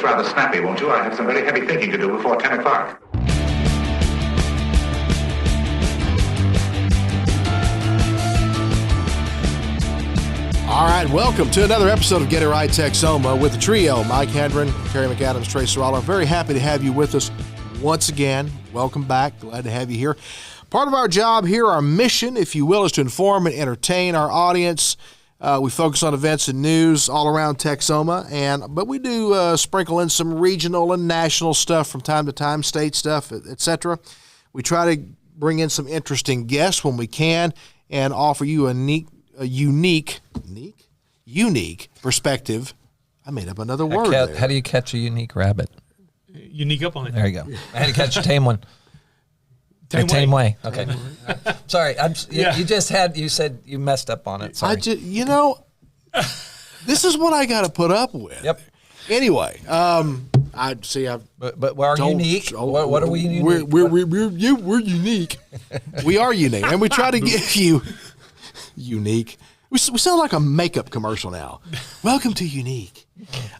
this rather snappy, won't you? I have some very heavy thinking to do before 10 o'clock. All right, welcome to another episode of Get It Right Texoma with the trio, Mike Hendren, Terry McAdams, Trey Serralo. I'm very happy to have you with us once again. Welcome back. Glad to have you here. Part of our job here, our mission, if you will, is to inform and entertain our audience. We focus on events and news all around Texoma, but we do sprinkle in some regional and national stuff from time to time, state stuff, etc. We try to bring in some interesting guests when we can and offer you a unique perspective. I made up another word there. How do you catch a unique rabbit? Unique up on it. There you go. I had to catch a tame one. Tame way. Okay. Sorry. You said you messed up on it. Sorry. This is what I got to put up with. Yep. Anyway, But we're unique. What are we unique? We're unique. We are unique, and we try to give you unique. We sound like a makeup commercial now. Welcome to Unique.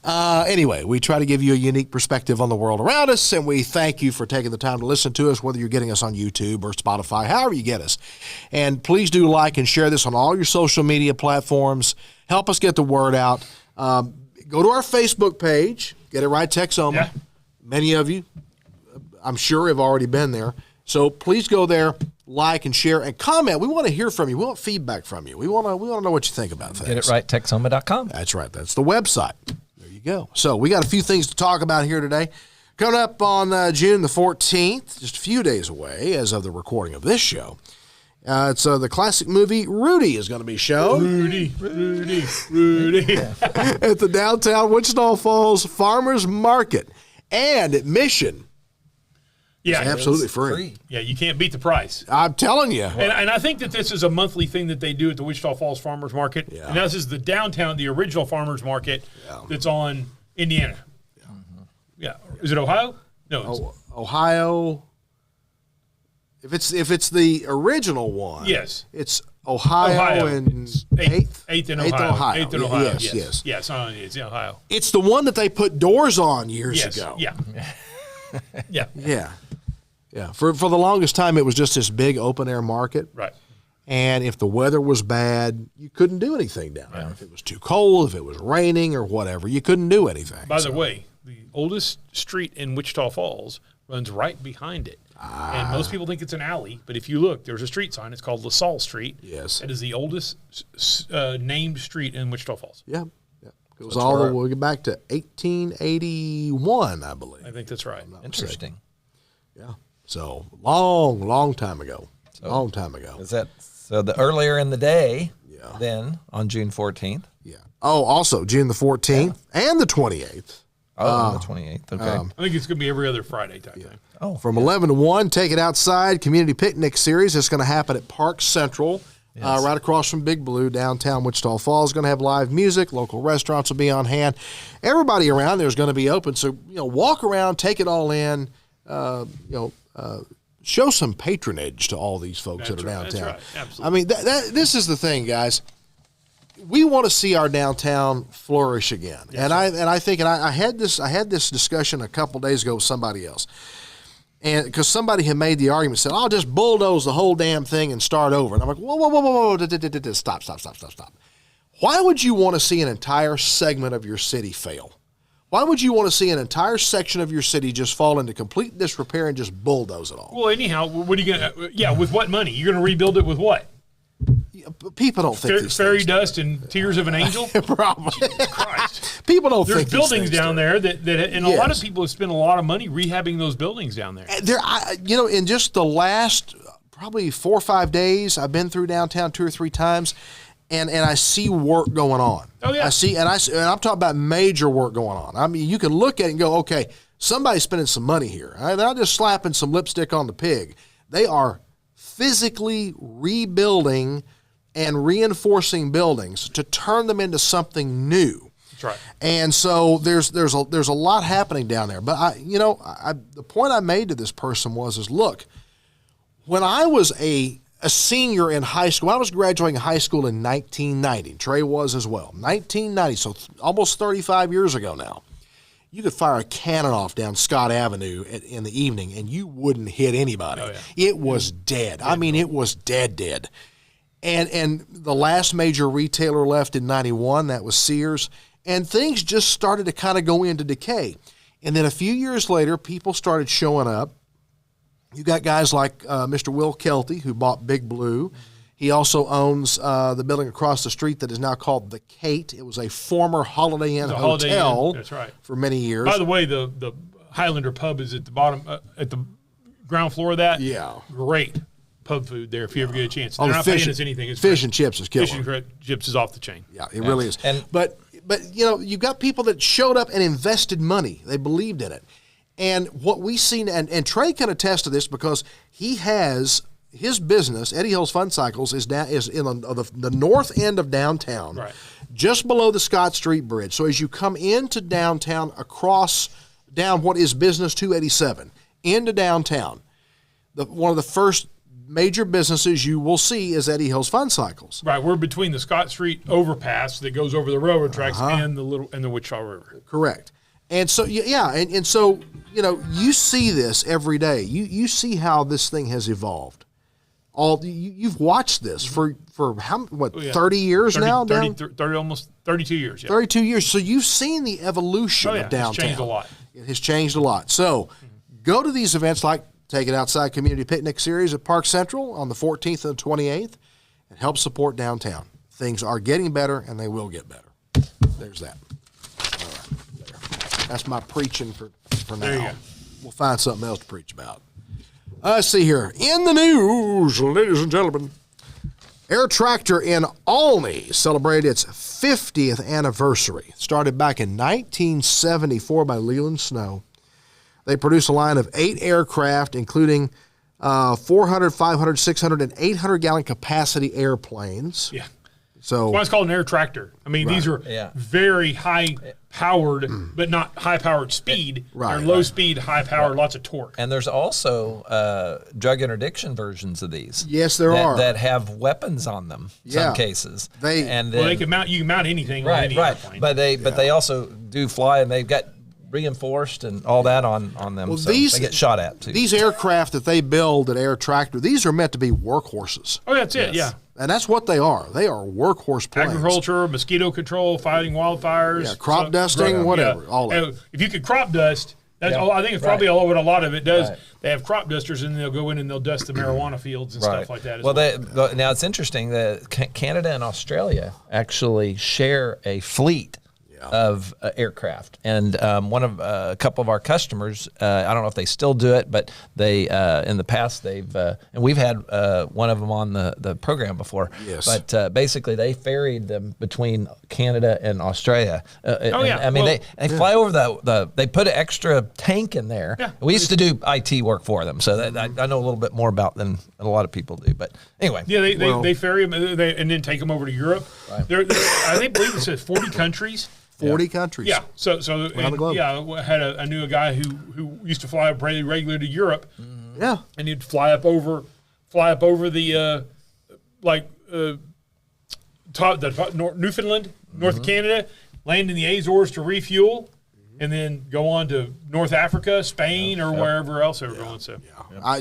Anyway, we try to give you a unique perspective on the world around us, and we thank you for taking the time to listen to us, whether you're getting us on YouTube or Spotify, however you get us. And please do like and share this on all your social media platforms. Help us get the word out. Go to our Facebook page, Get It Right Texoma. Yeah. Many of you, I'm sure, have already been there. So please go there, like and share, and comment. We want to hear from you. We want feedback from you. We want to know what you think about things. GetItRightTexoma.com. That's right. That's the website. There you go. So we got a few things to talk about here today. Coming up on June the 14th, just a few days away as of the recording of this show. It's the classic movie Rudy is going to be shown. Rudy. At the downtown Wichita Falls Farmers Market. And admission. Yeah, it's absolutely free. Yeah, you can't beat the price. I'm telling you. And I think that this is a monthly thing that they do at the Wichita Falls Farmers Market. Yeah. And this is the downtown, the original Farmers Market that's on Indiana. Yeah. Yeah. Is it Ohio? No. Ohio. If it's the original one, yes, it's Ohio and eighth in Ohio. Eighth in Ohio. Yes. Yes, it's in Ohio. It's the one that they put doors on years ago. Yeah. Yeah. For the longest time, it was just this big open air market. Right. And if the weather was bad, you couldn't do anything down there. If it was too cold, if it was raining or whatever, you couldn't do anything. By the way, the oldest street in Wichita Falls runs right behind it. And most people think it's an alley, but if you look, there's a street sign. It's called LaSalle Street. Yes. It is the oldest named street in Wichita Falls. Yeah. It was all the way back to 1881, I believe. I think that's right. Interesting. Yeah. So long time ago. Long time ago. Is that so? The earlier in the day, then on June 14th. Yeah. Oh, also June the 14th and the 28th. Oh, the 28th. Okay. I think it's going to be every other Friday type thing. Oh, from 11 to 1, Take It Outside Community Picnic Series. It's going to happen at Park Central. Yes. Right across from Big Blue, downtown Wichita Falls. Going to have live music. Local restaurants will be on hand. Everybody around there is going to be open. So, walk around, take it all in, show some patronage to all these folks that are downtown. That's right. Absolutely. I mean, this is the thing, guys. We want to see our downtown flourish again. Yes, and I had this discussion a couple days ago with somebody else. And because somebody had made the argument, said, I'll just bulldoze the whole damn thing and start over. And I'm like, whoa, stop. Why would you want to see an entire segment of your city fail? Why would you want to see an entire section of your city just fall into complete disrepair and just bulldoze it all? Well, anyhow, what are you going to, with what money? You're going to rebuild it with what? People don't think these fairy things dust and tears of an angel. Probably. Jesus Christ. People don't think there's buildings these down there that and a lot of people have spent a lot of money rehabbing those buildings down there. In just the last probably 4 or 5 days, I've been through downtown 2 or 3 times, and I see work going on. Oh yeah. And I'm talking about major work going on. I mean, you can look at it and go, okay, somebody's spending some money here. They're not just slapping some lipstick on the pig. They are physically rebuilding and reinforcing buildings to turn them into something new. That's right. And so there's a lot happening down there. But the point I made to this person was look, when I was a senior in high school, when I was graduating high school in 1990, Trey was as well, 1990, so almost 35 years ago now. you could fire a cannon off down Scott Avenue in the evening, and you wouldn't hit anybody. Oh, yeah. It was dead. I mean, it was dead. And the last major retailer left in 91, that was Sears, and things just started to kind of go into decay. And then a few years later, people started showing up. You got guys like Mr. Will Kelty, who bought Big Blue. He also owns the building across the street that is now called the Kate. It was a former Holiday Inn hotel. That's right. For many years. By the way, the Highlander pub is at the bottom, at the ground floor of that. Yeah. Great pub food there if you ever get a chance. Oh, They're not paying us anything. It's fish and chips is killer. Fish and chips is off the chain. Yeah, it really is. And but you know, you've got people that showed up and invested money. They believed in it. And what we seen, and Trey can attest to this because he has his business, Eddie Hill's Fun Cycles, is in the north end of downtown, right, just below the Scott Street Bridge. So as you come into downtown, down what is Business 287, into downtown, one of the first major businesses you will see is Eddie Hill's Fun Cycles. Right, we're between the Scott Street overpass that goes over the railroad tracks and the Wichita River. Correct. And so, and so, you know, you see this every day. You see how this thing has evolved. You've watched this for 30 years now? 30, almost 32 years. Yeah. 32 years. So you've seen the evolution of downtown. It's changed a lot. It has changed a lot. So go to these events like Take It Outside Community Picnic Series at Park Central on the 14th and 28th and help support downtown. Things are getting better, and they will get better. There's that. All right. There. That's my preaching for now. There you go. We'll find something else to preach about. Let's see here. In the news, ladies and gentlemen, Air Tractor in Olney celebrated its 50th anniversary. Started back in 1974 by Leland Snow. They produce a line of 8 aircraft, including 400, 500, 600, and 800-gallon capacity airplanes. Yeah. So that's why it's called an air tractor. I mean, these are very high-powered, but not high-powered speed. Right. They're low-speed, high-powered, lots of torque. And there's also drug interdiction versions of these. Yes, there are. That have weapons on them in some cases. They can mount. You can mount anything on any airplane. But they also do fly, and they've got reinforced and all that on them. Well, so they get shot at too. These aircraft that they build at Air Tractor, these are meant to be workhorses. Oh, that's it. Yeah. And that's what they are. They are workhorse planes. Agriculture, mosquito control, fighting wildfires. Yeah, crop dusting, whatever. All that. And if you could crop dust, that's all, I think it's probably all what a lot of it does. Right. They have crop dusters, and they'll go in and they'll dust the marijuana fields and stuff like that as well. Now, it's interesting that Canada and Australia actually share a fleet of aircraft, and a couple of our customers, I don't know if they still do it, but they in the past they've and we've had one of them on the program before. Yes. But basically they ferried them between Canada and Australia. I mean, they fly over they put an extra tank in there. Yeah. We used to do IT work for them, so that I know a little bit more about than a lot of people do. But anyway, they ferry them and then take them over to Europe. Right. I believe it says 40 countries. 40 countries. Yeah. So I knew a guy who used to fly up pretty regularly to Europe. Mm-hmm. Yeah. And he'd fly up over the Newfoundland, north of Canada, land in the Azores to refuel, and then go on to North Africa, Spain, or wherever else they were going. So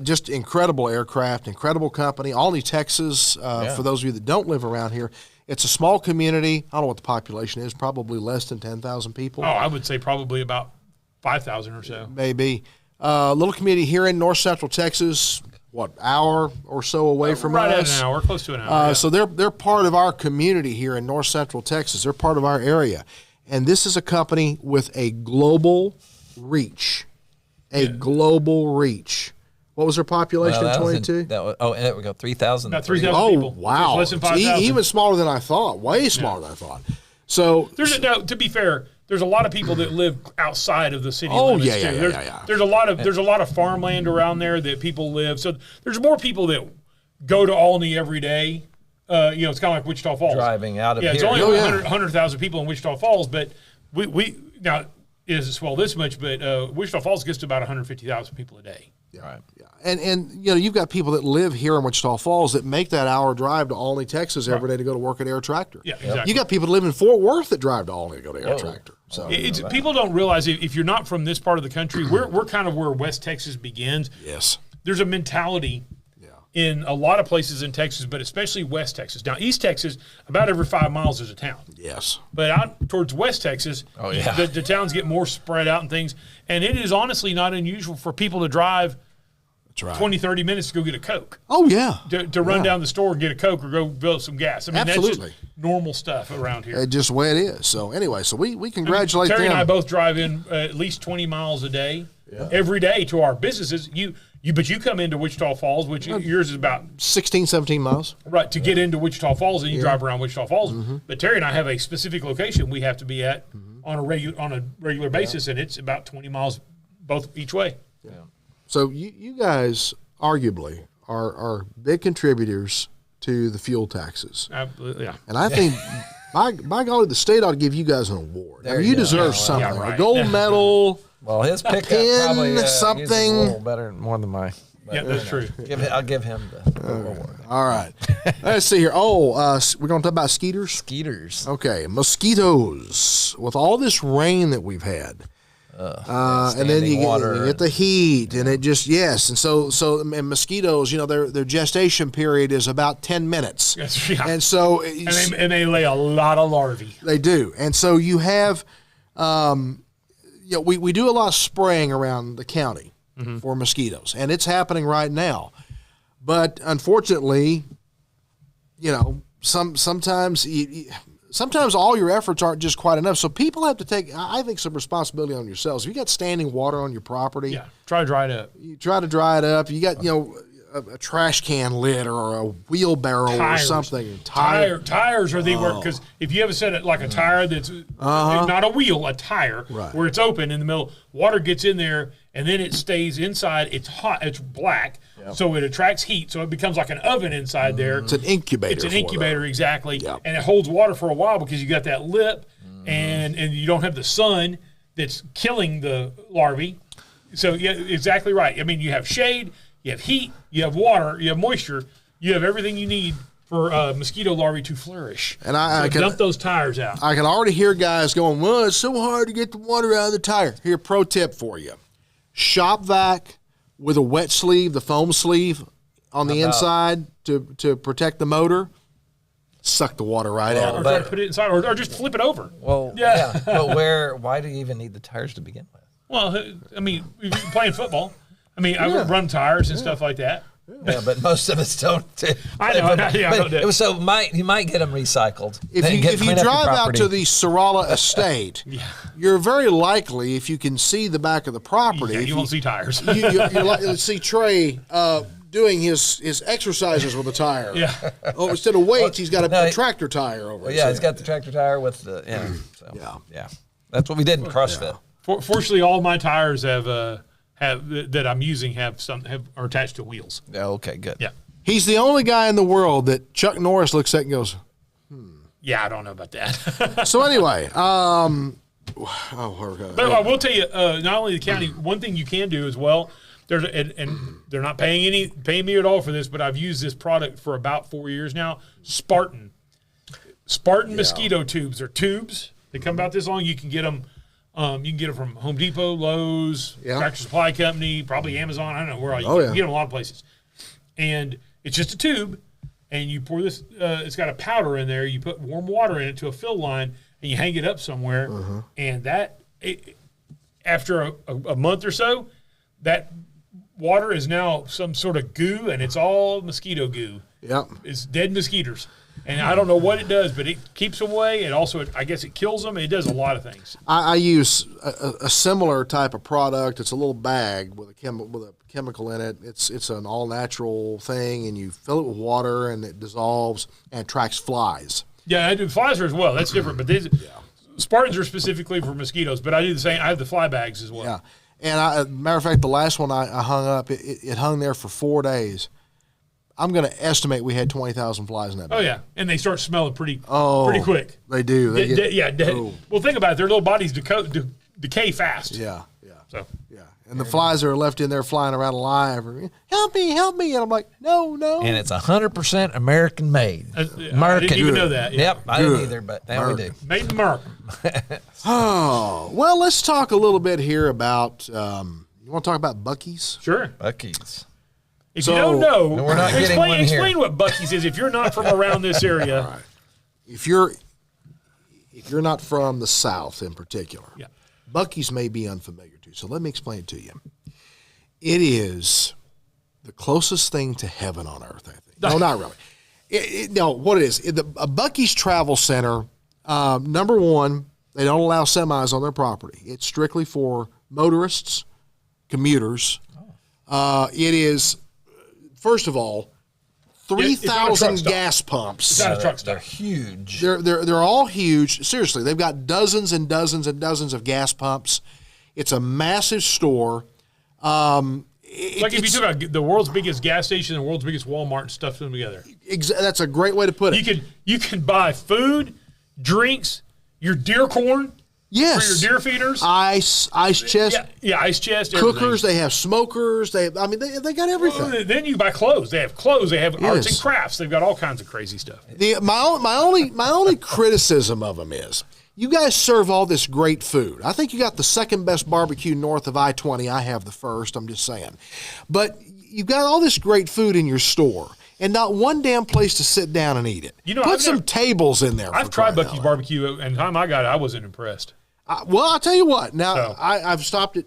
just incredible aircraft, incredible company. Olney, Texas. For those of you that don't live around here. It's a small community. I don't know what the population is, probably less than 10,000 people. Oh, I would say probably about 5,000 or so. Maybe. Little community here in north central Texas, hour or so away from us? Right at an hour, close to an hour. So they're part of our community here in north central Texas. They're part of our area. And this is a company with a global reach. Global reach. What was their population in 22? There we go, 3,000. About 3,000 people. Oh, wow. Less than 5,000. Even smaller than I thought. Way smaller than I thought. So to be fair, there's a lot of people that live outside of the city limits too. There's a lot of farmland around there that people live. So there's more people that go to Olney every day. It's kind of like Wichita Falls. Driving out of here. It's only 100,000 people in Wichita Falls, but we now it doesn't swell this much, but Wichita Falls gets to about 150,000 people a day. Yeah. Right. Yeah. And you've got people that live here in Wichita Falls that make that hour drive to Olney, Texas every day to go to work at Air Tractor. Yeah, exactly. You got people that live in Fort Worth that drive to Olney to go to Air Tractor. So people don't realize if you're not from this part of the country, we're kind of where West Texas begins. Yes. There's a mentality in a lot of places in Texas, but especially West Texas. Now, East Texas, about every 5 miles is a town. Yes. But out towards West Texas, the towns get more spread out and things. And it is honestly not unusual for people to drive 20, 30 minutes to go get a Coke. Oh, yeah. To run down the store and get a Coke or go fill up some gas. I mean, Absolutely. that's just normal stuff around here. It's just the way it is. So, anyway, we congratulate Terry them. and I both drive in at least 20 miles a day every day to our businesses. But you come into Wichita Falls, which yours is about 16, 17 miles. Right, to get into Wichita Falls, and you drive around Wichita Falls. But Terry and I have a specific location we have to be at on a regular basis, and it's about 20 miles both each way. Yeah. So you guys arguably are big contributors to the fuel taxes. Absolutely, yeah. And I think, by golly, the state ought to give you guys an award. I mean, you deserve something. Yeah, right. A gold medal. Well, his pickup pin, probably something. uses a little better, more than mine. Yeah, that's true. I'll give him the award. All right. Let's see here. Oh, we're going to talk about skeeters? Skeeters. Okay, mosquitoes. With all this rain that we've had. And then you get the heat, and it just, and so and mosquitoes, their gestation period is about 10 minutes. And so and they lay a lot of larvae. They do. And so you have we do a lot of spraying around the county for mosquitoes, and it's happening right now. But unfortunately, sometimes all your efforts aren't just quite enough. So people have to take, I think, some responsibility on yourselves. If you got standing water on your property, try to dry it up. You try to dry it up. You got a trash can lid or a wheelbarrow or something. Tires are the worst, because if you ever set it like a tire that's not a wheel, a tire, where it's open in the middle, water gets in there and then it stays inside. It's hot. It's black, so it attracts heat. So it becomes like an oven inside there. It's an incubator. It's an incubator, exactly. And it holds water for a while because you got that lip, and you don't have the sun that's killing the larvae. So yeah, exactly right. I mean, you have shade. You have heat, you have water, you have moisture, you have everything you need for mosquito larvae to flourish. And I can dump those tires out. I can already hear guys going, well, it's so hard to get the water out of the tire. Here, pro tip for you. Shop vac with a wet sleeve, the foam sleeve on the inside to protect the motor. Suck the water right out. Or try to put it inside, or just flip it over. Well, but why do you even need the tires to begin with? Well, I mean, if you're playing football. I mean, I run tires and stuff like that. Yeah, but most of us don't. I know. So you might get them recycled. If you drive out to the Sorala estate, you're very likely, if you can see the back of the property, you won't see tires. You'll see Trey doing his exercises with a tire. Yeah. Oh, instead of weights, he's got a tractor tire over. Yeah, he's got the tractor tire with the yeah. That's what we did in CrossFit. Fortunately, all my tires that I'm using are attached to wheels. Yeah, okay, good. Yeah. He's the only guy in the world that Chuck Norris looks at and goes, Yeah, I don't know about that. So anyway, but I will tell you, not only the county, one thing you can do as well. And they're not paying me at all for this, but I've used this product for about 4 years now. Spartan mosquito tubes. They're tubes. They come about this long. You can get them. You can get them from Home Depot, Lowe's, Tractor Supply Company, probably Amazon. I don't know where all you can get them a lot of places. And it's just a tube, and you pour this. It's got a powder in there. You put warm water in it to a fill line, and you hang it up somewhere. And after a month or so, that water is now some sort of goo, and it's all mosquito goo. Yep. It's dead mosquitoes. And I don't know what it does, but it keeps them away, and also, I guess it kills them. It does a lot of things. I use a similar type of product. It's a little bag with a chemical in it. It's an all-natural thing, and you fill it with water, and it dissolves and attracts flies. Yeah, I do flies as well. That's different. But Spartans are specifically for mosquitoes, but I do the same. I have the fly bags as well. Yeah. And matter of fact, the last one I hung up, it hung there for 4 days. I'm going to estimate we had 20,000 flies in that bag. Oh, yeah. And they start smelling pretty quick. They do. Well, think about it. Their little bodies decay fast. Yeah. So Yeah, and the flies are left in there flying around alive. Help me, and I'm like, no. And it's 100% American made. American. I didn't even know that. Yeah. Yep, I didn't either, but now we do. Made in America. Oh, well, let's talk a little bit here about. You want to talk about Buc-ee's? Sure. Buc-ee's. If you don't know, we're not getting one here. Explain what Buc-ee's is if you're not from around this area. All right. If you're not from the South in particular, Yeah. Buc-ee's may be unfamiliar to you. So let me explain it to you. It is the closest thing to heaven on earth, I think. No, not really. No, what it is, a Buc-ee's Travel Center, number one, they don't allow semis on their property. It's strictly for motorists, commuters. It is, first of all, 3,000 gas pumps. It's not a truck stop. They're huge. They're all huge. Seriously, they've got dozens and dozens and dozens of gas pumps. It's a massive store. Like if you talk about the world's biggest gas station and the world's biggest Walmart and stuff them together. That's a great way to put it. You can buy food, drinks, your deer corn. Yes. For your deer feeders. Ice chest. Yeah, ice chest. Cookers. They have smokers. They got everything. Well, then you buy clothes. They have clothes. They have arts and crafts. They've got all kinds of crazy stuff. My only criticism of them is you guys serve all this great food. I think you got the second best barbecue north of I-20. I have the first. I'm just saying. But you've got all this great food in your store. And not one damn place to sit down and eat it. Put some tables in there. I've tried Buc-ee's barbecue, and the time I got it, I wasn't impressed. Well, I'll tell you what. Now, I've stopped it.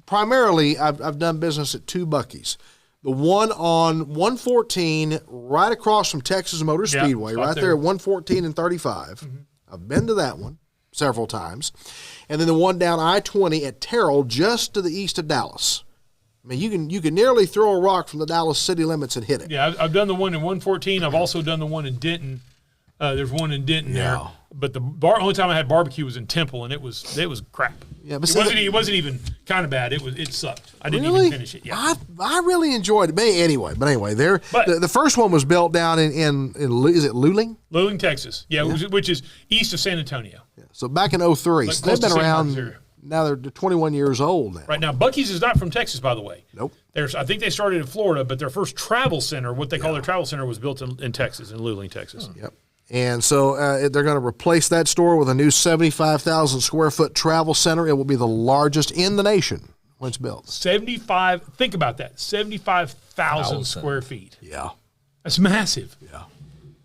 Primarily, I've done business at two Buc-ee's. The one on 114, right across from Texas Motor Speedway, right there at 114 and 35. Mm-hmm. I've been to that one several times. And then the one down I-20 at Terrell, just to the east of Dallas. I mean, you can nearly throw a rock from the Dallas city limits and hit it. Yeah, I've done the one in 114. I've also done the one in Denton. There's one in Denton there. But the only time I had barbecue was in Temple, and it was crap. Yeah, but it wasn't even kind of bad. It sucked. I didn't even finish it. Yeah, I really enjoyed it. But anyway, the first one was built down in is it Luling? Luling, Texas. Yeah. Which is east of San Antonio. Yeah. So back in 03, so they've been around. Now they're 21 years old now. Right now, Buc-ee's is not from Texas, by the way. Nope. I think they started in Florida, but their first travel center, what they call their travel center, was built in Texas, in Luling, Texas. Yep. And so they're going to replace that store with a new 75,000 square foot travel center. It will be the largest in the nation when it's built. Think about that. 75,000 square feet. Yeah. That's massive. Yeah.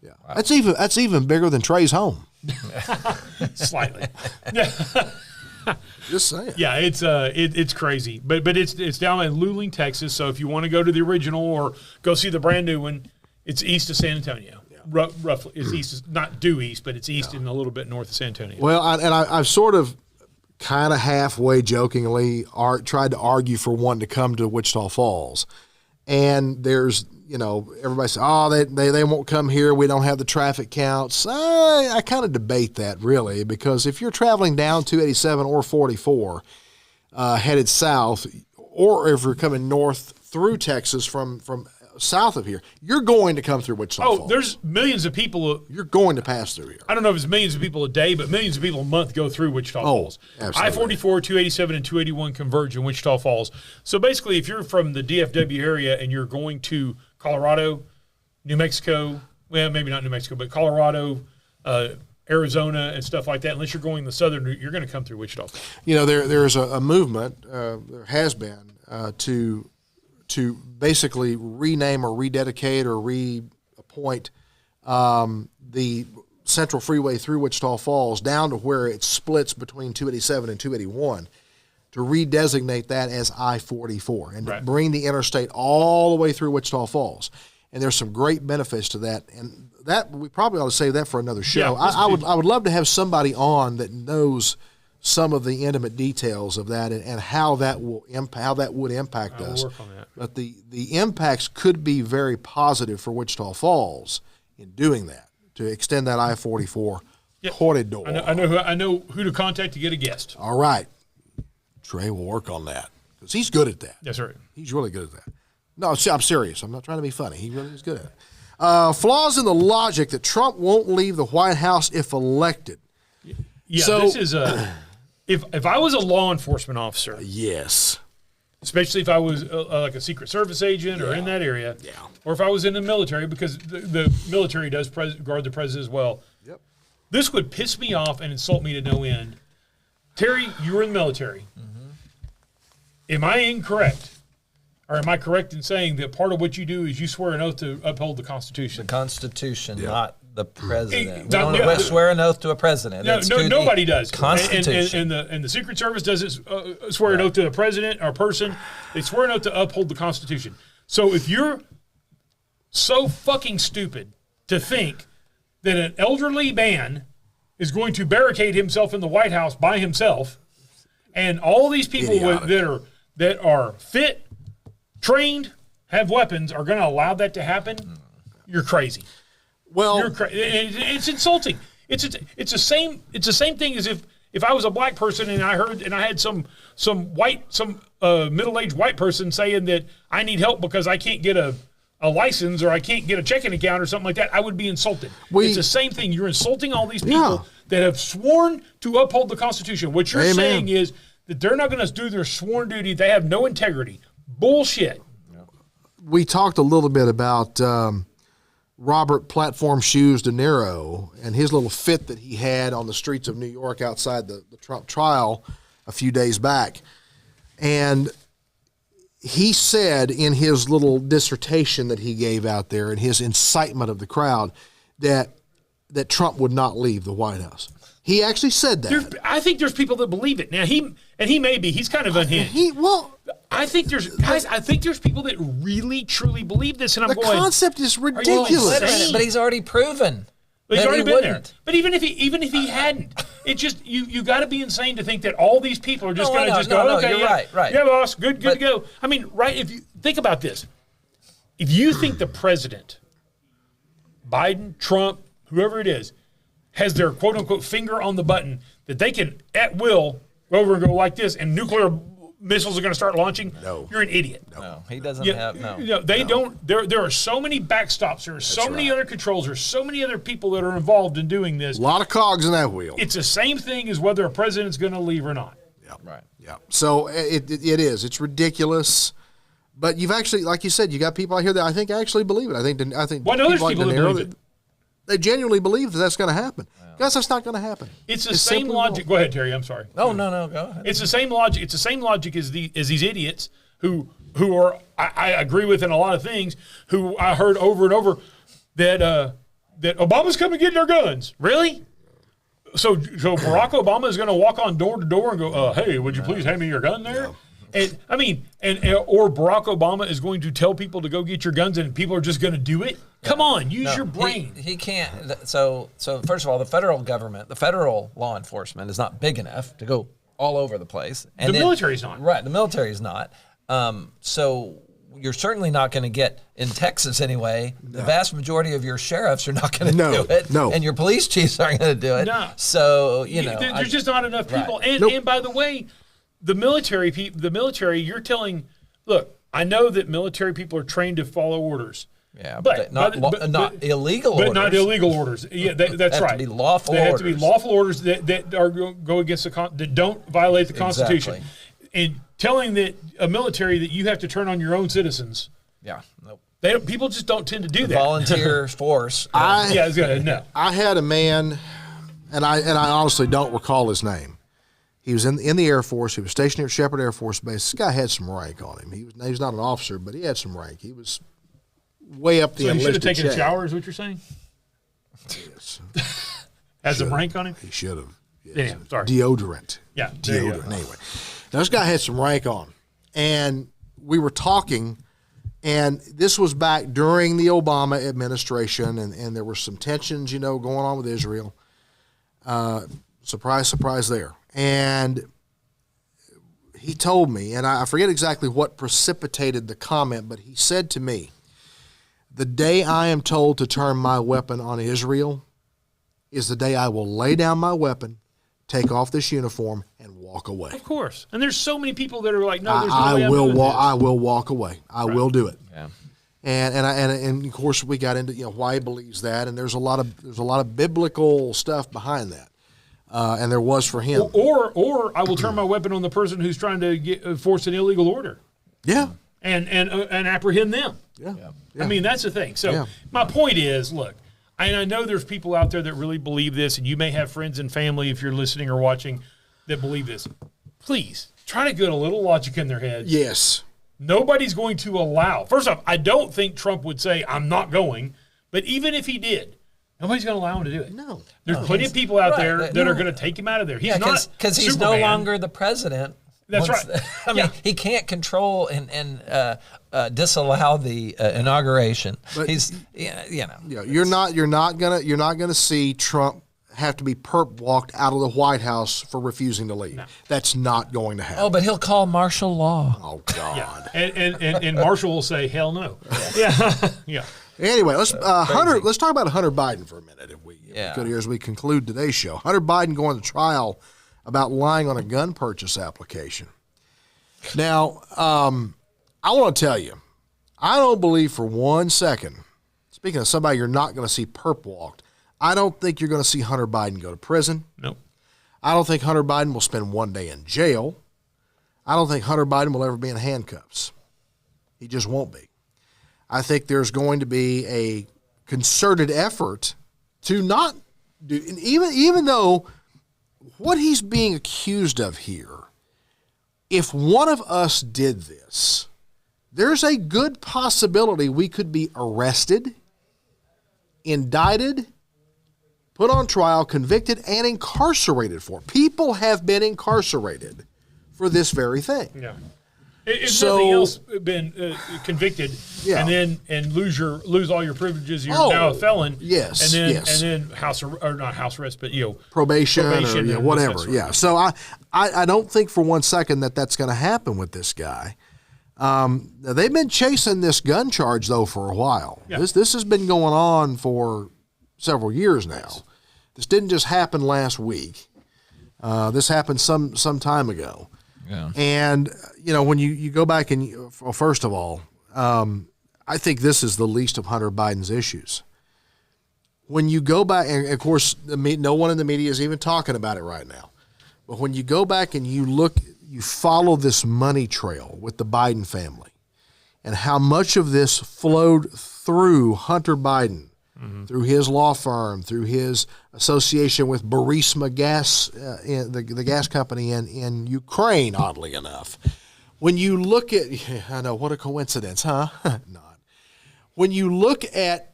Yeah. Wow. That's even bigger than Trey's home. Slightly. Just saying. Yeah, it's crazy, but it's down in Luling, Texas. So if you want to go to the original or go see the brand new one, it's east of San Antonio. Yeah. Roughly, it's east, not due east, but it's east and a little bit north of San Antonio. Well, I've sort of, kind of halfway jokingly, tried to argue for one to come to Wichita Falls, and there's. Everybody says, they won't come here. We don't have the traffic counts. I kind of debate that, really, because if you're traveling down 287 or 44 headed south, or if you're coming north through Texas from south of here, you're going to come through Wichita Falls. There's millions of people. You're going to pass through here. I don't know if it's millions of people a day, but millions of people a month go through Wichita Falls. Absolutely. I-44, 287, and 281 converge in Wichita Falls. So basically, if you're from the DFW area and you're going to Colorado, New Mexico, well, maybe not New Mexico, but Colorado, Arizona, and stuff like that, unless you're going the southern route, you're going to come through Wichita Falls. There's a movement, there has been, to basically rename or rededicate or reappoint the Central Freeway through Wichita Falls down to where it splits between 287 and 281, to redesignate that as I-44 and to bring the interstate all the way through Wichita Falls. And there's some great benefits to that. And that we probably ought to save that for another show. Yeah, I would love to have somebody on that knows some of the intimate details of that and how that would impact us. Work on that. But the impacts could be very positive for Wichita Falls in doing that, to extend that I-44 corridor. I know who to contact to get a guest. All right. Trey will work on that because he's good at that. Yes, sir. He's really good at that. No, I'm serious. I'm not trying to be funny. He really is good at it. Flaws in the logic that Trump won't leave the White House if elected. Yeah, so, this is if I was a law enforcement officer, yes, especially if I was like a Secret Service agent or in that area, or if I was in the military, because the military does guard the president as well. Yep. This would piss me off and insult me to no end. Terry, you were in the military. Mm-hmm. Am I incorrect? Or am I correct in saying that part of what you do is you swear an oath to uphold the Constitution? The Constitution, not the president. We Don't swear an oath to a president. Nobody does. Constitution. And the Secret Service doesn't swear an oath to a president or person. They swear an oath to uphold the Constitution. So if you're so fucking stupid to think that an elderly man is going to barricade himself in the White House by himself, and all these people that are fit, trained, have weapons are going to allow that to happen, you're crazy. Well, it's insulting. It's the same thing as if I was a black person and I had some middle-aged white person saying that I need help because I can't get a license or I can't get a checking account or something like that, I would be insulted. It's the same thing. You're insulting all these people that have sworn to uphold the Constitution. What you're saying is that they're not going to do their sworn duty. They have no integrity. Bullshit. We talked a little bit about Robert Platform Shoes De Niro and his little fit that he had on the streets of New York outside the Trump trial a few days back. And he said in his little dissertation that he gave out there and his incitement of the crowd that Trump would not leave the White House. He actually said that. I think there's people that believe it. Now he's kind of unhinged. I think there's people that really truly believe this, and I'm going. The concept is ridiculous. But he's already proven. He's already been there. But even if he hadn't, it just you got to be insane to think that all these people are just going to go. Okay, you're right. Yeah, boss, good to go. I mean, right? If you think about this, if you think the president, Biden, Trump, whoever it is, has their quote-unquote finger on the button that they can, at will, go over and go like this, and nuclear missiles are going to start launching, you're an idiot. No, he doesn't have, don't. There are so many backstops. There are so many other controls. There's so many other people that are involved in doing this. A lot of cogs in that wheel. It's the same thing as whether a president's going to leave or not. Yeah. Right. Yeah. So it is. It's ridiculous. But you've actually, like you said, you got people out here that I think actually believe it. I think. Well, no, there's people that believe it. They genuinely believe that that's going to happen. Guys, that's not going to happen. It's the same logic. Go ahead, Terry. I'm sorry. No, go ahead. It's the same logic. It's the same logic as these idiots who are I agree with in a lot of things. Who I heard over and over that Obama's coming to get their guns. Really? So Barack Obama is going to walk on door to door and go, "Hey, would you please hand me your gun there?" Yeah. Or Barack Obama is going to tell people to go get your guns, and people are just going to do it. Come on, use your brain. He can't. So first of all, the federal government, the federal law enforcement is not big enough to go all over the place. And the military's not. Right, the military's not. So you're certainly not going to get, in Texas anyway, the vast majority of your sheriffs are not going to do it. No. And your police chiefs aren't going to do it. No. So, there's just not enough people. Right. And by the way, the military, you're telling, look, I know that military people are trained to follow orders. Yeah, but not illegal orders. But not illegal orders. Yeah, that's right. They have to be lawful orders. They have to be lawful orders that are go against that don't violate the Constitution. Exactly. And telling that a military that you have to turn on your own citizens. Yeah, nope. People just don't tend to do that. Volunteer force. I had a man, and I honestly don't recall his name. He was in the Air Force. He was stationed at Shepherd Air Force Base. This guy had some rank on him. He was not an officer, but he had some rank. He was way up the enlisted So he should have taken a shower, is what you're saying? Yes. Has some rank on him? He should have. Yes. Yeah, sorry. Deodorant. Yeah. Deodorant. Anyway, now this guy had some rank on. And we were talking, and this was back during the Obama administration, and there were some tensions, going on with Israel. Surprise, surprise there. And he told me, and I forget exactly what precipitated the comment, but he said to me, the day I am told to turn my weapon on Israel is the day I will lay down my weapon, take off this uniform, and walk away. Of course. And there's so many people that are like, no, there's no way I will walk away. I will do it. Yeah. And of course we got into why he believes that, and there's a lot of biblical stuff behind that. and there was for him. Or I will turn my weapon on the person who's trying to force an illegal order. Yeah. And apprehend them. Yeah. I mean, that's the thing. So my point is, look, I know there's people out there that really believe this, and you may have friends and family, if you're listening or watching, that believe this. Please, try to get a little logic in their heads. Yes. Nobody's going to allow. First off, I don't think Trump would say, I'm not going. But even if he did, nobody's going to allow him to do it. No. There's plenty of people out there that are going to take him out of there. He's not because he's no longer the president. That's right. I mean, he can't control and disallow the inauguration. But he's, you're not gonna see Trump have to be perp walked out of the White House for refusing to leave. No. That's not going to happen. Oh, but he'll call martial law. Oh God. Yeah. And Marshall will say, hell no. Yeah. Anyway, let's talk about Hunter Biden for a minute, if we could here as we conclude today's show. Hunter Biden going to trial about lying on a gun purchase application. Now, I want to tell you, I don't believe for 1 second, speaking of somebody you're not going to see perp walked, I don't think you're going to see Hunter Biden go to prison. Nope. I don't think Hunter Biden will spend 1 day in jail. I don't think Hunter Biden will ever be in handcuffs. He just won't be. I think there's going to be a concerted effort to not do, and even though what he's being accused of here, if one of us did this, there's a good possibility we could be arrested, indicted, put on trial, convicted, and incarcerated for it. People have been incarcerated for this very thing. Yeah. If nothing else been convicted and lose all your privileges, you're now a felon. Yes. And then not house arrest, but probation or whatever. Yeah. So I don't think for 1 second that's going to happen with this guy. They've been chasing this gun charge though for a while. Yeah. This has been going on for several years now. Yes. This didn't just happen last week. This happened some time ago. Yeah. And, when you go back and, first of all, I think this is the least of Hunter Biden's issues. When you go back, and of course, no one in the media is even talking about it right now, but when you go back and you follow this money trail with the Biden family and how much of this flowed through Hunter Biden, through his law firm, through his association with Burisma Gas, the gas company in Ukraine, oddly enough. When you look at, I know, what a coincidence, huh? Not. When you look at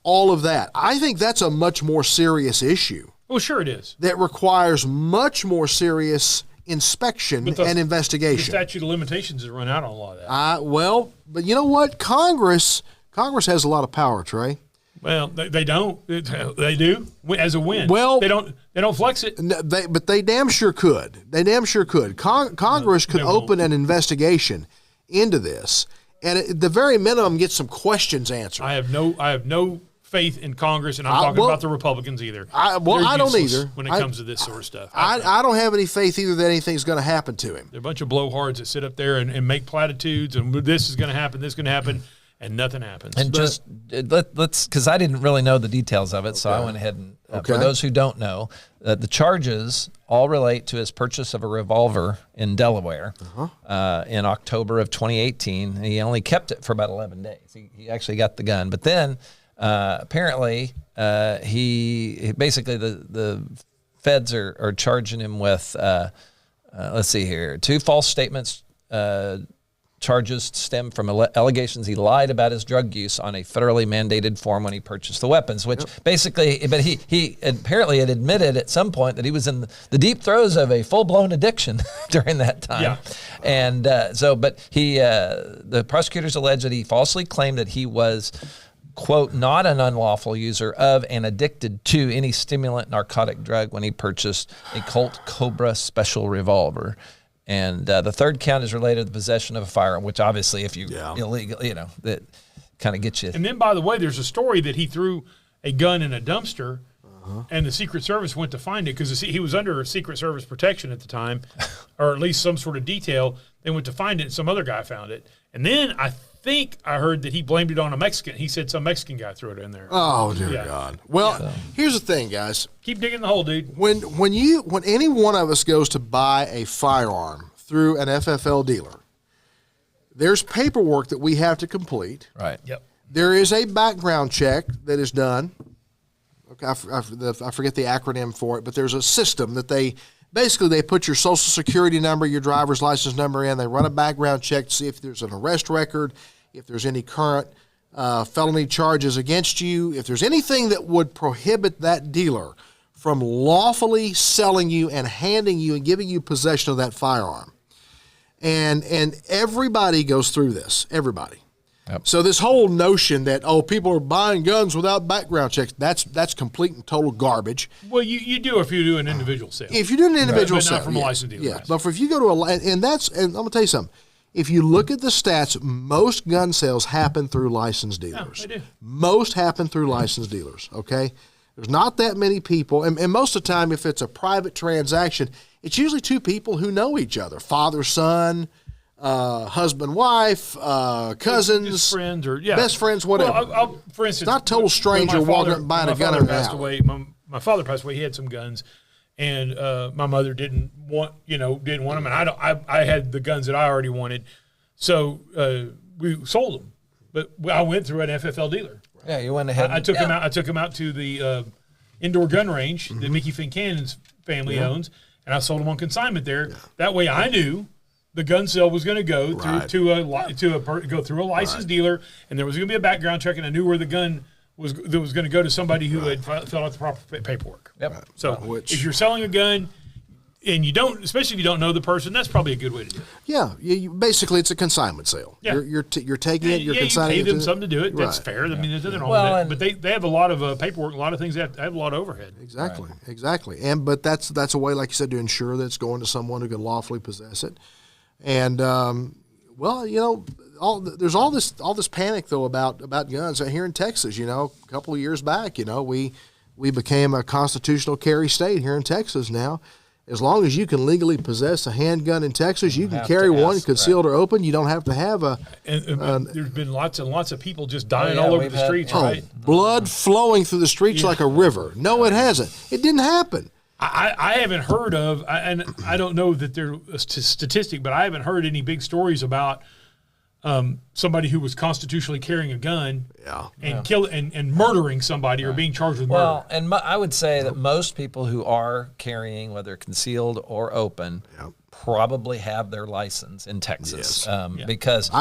all of that, I think that's a much more serious issue. Well, sure it is. That requires much more serious inspection and investigation. The statute of limitations has run out on a lot of that. But you know what? Congress has a lot of power, Trey. Well, they don't. They do as a win. Well, they don't flex it. But they damn sure could. Congress could open an investigation into this, and at the very minimum, get some questions answered. I have no faith in Congress, and I'm talking about the Republicans either. I don't either when it comes to this sort of stuff. I don't have any faith either that anything's going to happen to him. They're a bunch of blowhards that sit up there and make platitudes, and this is going to happen, this is going to happen. And nothing happens. And let's, because I didn't really know the details of it, so I went ahead and, for those who don't know, the charges all relate to his purchase of a revolver in Delaware in October of 2018. He only kept it for about 11 days. He actually got the gun. But then apparently he basically the feds are charging him with, let's see here, 2 false statements. Charges stem from allegations he lied about his drug use on a federally mandated form when he purchased the weapons, which basically, but he apparently had admitted at some point that he was in the deep throes of a full-blown addiction during that time. Yeah. And the prosecutors allege that he falsely claimed that he was, quote, not an unlawful user of and addicted to any stimulant narcotic drug when he purchased a Colt Cobra special revolver. And the third count is related to the possession of a firearm, which obviously, if you illegal, that kind of gets you. And then, by the way, there's a story that he threw a gun in a dumpster, and the Secret Service went to find it because he was under Secret Service protection at the time, or at least some sort of detail. They went to find it, and some other guy found it. And then I think I heard that he blamed it on a Mexican. He said some Mexican guy threw it in there. Oh, dear God. Well, here's the thing, guys. Keep digging the hole, dude. When any one of us goes to buy a firearm through an FFL dealer, there's paperwork that we have to complete. Right. Yep. There is a background check that is done. Okay, I forget the acronym for it, but there's a system that they put your social security number, your driver's license number in. They run a background check to see if there's an arrest record, if there's any current felony charges against you, if there's anything that would prohibit that dealer from lawfully selling you and handing you and giving you possession of that firearm. And everybody goes through this, everybody. Yep. So this whole notion that, people are buying guns without background checks, that's complete and total garbage. Well, you do if you do an individual sale. If you do an individual but sale. not from a licensed dealer. Yeah, but if you go to and I'm going to tell you something. If you look at the stats, most gun sales happen through licensed dealers. Yeah, they do. Most happen through licensed dealers, okay? There's not that many people, and most of the time if it's a private transaction, it's usually two people who know each other, father, son, husband, wife, cousins, Just friends, or best friends, whatever. Well, for instance, not total stranger walking up and buying a gun in the alley. My father passed away. He had some guns, and my mother didn't want them, and I had the guns that I already wanted, so we sold them. But I went through an FFL dealer. Yeah, you went ahead. I took him out. I took him out to the indoor gun range that Mickey Fincannon's family owns, and I sold them on consignment there. Yeah. That way, I knew the gun sale was going to go through a licensed dealer, and there was going to be a background check, and I knew where the gun was going to go to somebody who had filled out the proper paperwork. Yep. Right. So if you're selling a gun and you don't, especially if you don't know the person, that's probably a good way to do it. Yeah, basically it's a consignment sale. Yeah. You're taking it, you're consigning it. You pay them something to do it. That's fair. I mean, there's nothing wrong with that. But they have a lot of paperwork, a lot of things. They have a lot of overhead. Exactly. But that's a way, like you said, to ensure that it's going to someone who can lawfully possess it. And there's all this panic though about guns here in Texas. A couple of years back, we became a constitutional carry state here in Texas now. As long as you can legally possess a handgun in Texas, you can carry one concealed or open. You don't have to have a. And there's been lots and lots of people just dying all over the streets, right? Blood flowing through the streets like a river. No, it hasn't. It didn't happen. I haven't heard of, and I don't know that they're a statistic, but I haven't heard any big stories about somebody who was constitutionally carrying a gun and murdering somebody or being charged with murder. Well, and I would say that most people who are carrying, whether concealed or open, probably have their license in Texas. Because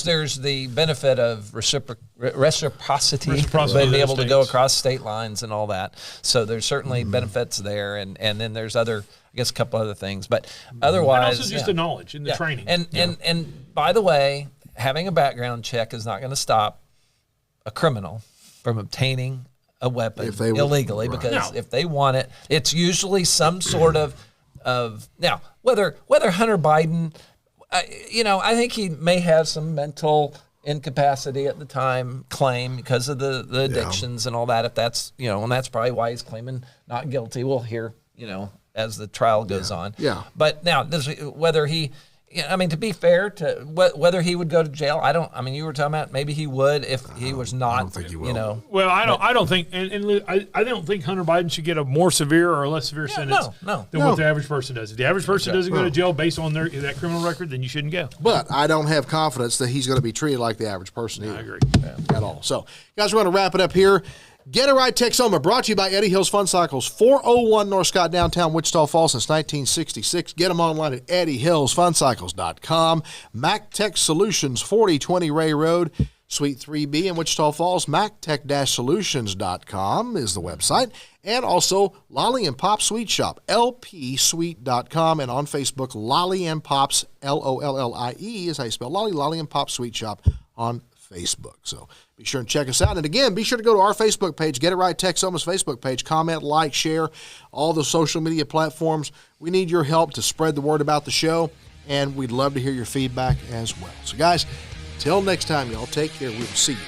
there's the benefit of reciprocity, being able to go across state lines and all that. So there's certainly benefits there, and then there's a couple other things. But otherwise, and also just the knowledge and the training. And by the way, having a background check is not going to stop a criminal from obtaining a weapon illegally, because if they want it, it's usually some sort of now whether Hunter Biden, I think he may have some mental incapacity at the time claim because of the addictions and all that. If that's and that's probably why he's claiming not guilty. We'll hear as the trial goes on. Yeah. But now whether he. To be fair, whether he would go to jail, you were talking about maybe he would if he was not. I don't think he will. Well, I don't think, and I don't think Hunter Biden should get a more severe or a less severe sentence than what the average person does. If the average person doesn't go to jail based on that criminal record, then you shouldn't go. But I don't have confidence that he's going to be treated like the average person either. I agree. At all. So, guys, we're going to wrap it up here. Get It Right Texoma, brought to you by Eddie Hills Fun Cycles, 401 North Scott, downtown Wichita Falls since 1966. Get them online at eddiehillsfuncycles.com. Mac Tech Solutions, 4020 Ray Road, Suite 3B in Wichita Falls. MacTech-Solutions.com is the website. And also Lolly and Pop Sweet Shop, lpsweet.com. And on Facebook, Lolly and Pops, Lollie is how you spell Lolly, Lolly and Pop Sweet Shop on Facebook. So be sure and check us out. And again, be sure to go to our Facebook page, Get It Right Texoma's Facebook page. Comment, like, share, all the social media platforms. We need your help to spread the word about the show, and we'd love to hear your feedback as well. So, guys, till next time, y'all take care. We will see you